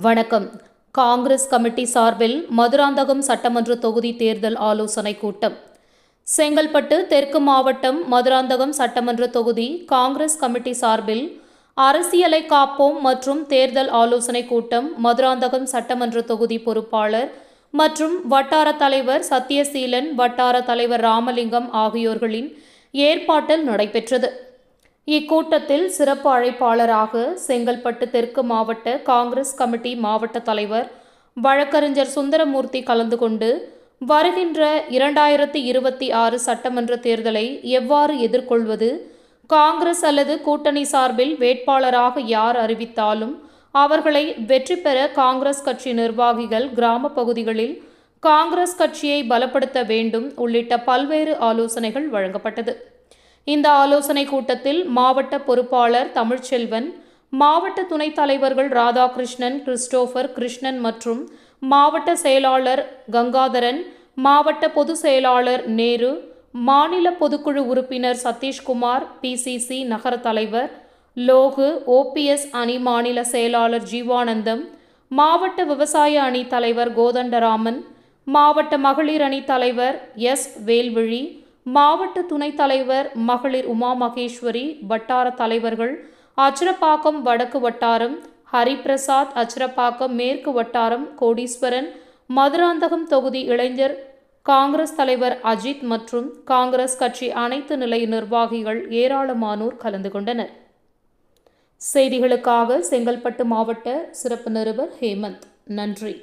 வணக்கம். காங்கிரஸ் கமிட்டி சார்பில் மதுராந்தகம் சட்டமன்ற தொகுதி தேர்தல் ஆலோசனை கூட்டம். செங்கல்பட்டு தெற்கு மாவட்டம் மதுராந்தகம் சட்டமன்ற தொகுதி காங்கிரஸ் கமிட்டி சார்பில் அரசியலை காப்போம் மற்றும் தேர்தல் ஆலோசனை கூட்டம் மதுராந்தகம் சட்டமன்ற தொகுதி பொறுப்பாளர் மற்றும் வட்டார தலைவர் சத்தியசீலன், வட்டார தலைவர் ராமலிங்கம் ஆகியோர்களின் ஏற்பாட்டில் நடைபெற்றது. இக்கூட்டத்தில் சிறப்பு அழைப்பாளராக செங்கல்பட்டு தெற்கு மாவட்ட காங்கிரஸ் கமிட்டி மாவட்ட தலைவர் வழக்கறிஞர் சுந்தரமூர்த்தி கலந்து கொண்டு, வருகின்ற 2026 சட்டமன்ற தேர்தலை எவ்வாறு எதிர்கொள்வது, காங்கிரஸ் அல்லது கூட்டணி சார்பில் வேட்பாளராக யார் அறிவித்தாலும் அவர்களை வெற்றி பெற காங்கிரஸ் கட்சி நிர்வாகிகள் கிராம பகுதிகளில் காங்கிரஸ் கட்சியை பலப்படுத்த வேண்டும் உள்ளிட்ட பல்வேறு ஆலோசனைகள் வழங்கப்பட்டது. இந்த ஆலோசனை கூட்டத்தில் மாவட்ட பொறுப்பாளர் தமிழ்ச்செல்வன், மாவட்ட துணைத் தலைவர்கள் ராதாகிருஷ்ணன், கிறிஸ்டோபர், கிருஷ்ணன் மற்றும் மாவட்ட செயலாளர் கங்காதரன், மாவட்ட பொதுச் செயலாளர் நேரு, மாநில பொதுக்குழு உறுப்பினர் சதீஷ்குமார், PCC நகர தலைவர் லோகு, OPS அணி மாநில செயலாளர் ஜீவானந்தம், மாவட்ட விவசாய அணி தலைவர் கோதண்டராமன், மாவட்ட மகளிர் அணி தலைவர் S வேல்விழி, மாவட்ட துணைத் தலைவர் மகளிர் உமா மகேஸ்வரி, வட்டார தலைவர்கள் அச்சிரப்பாக்கம் வடக்கு வட்டாரம் ஹரிபிரசாத், அச்சிரப்பாக்கம் மேற்கு வட்டாரம் கோடீஸ்வரன், மதுராந்தகம் தொகுதி இளைஞர் காங்கிரஸ் தலைவர் அஜித் மற்றும் காங்கிரஸ் கட்சி அனைத்து நிலை நிர்வாகிகள் ஏராளமானோர் கலந்து கொண்டனர். செய்திகளுக்காக செங்கல்பட்டு மாவட்ட சிறப்பு நிருபர் ஹேமந்த். நன்றி.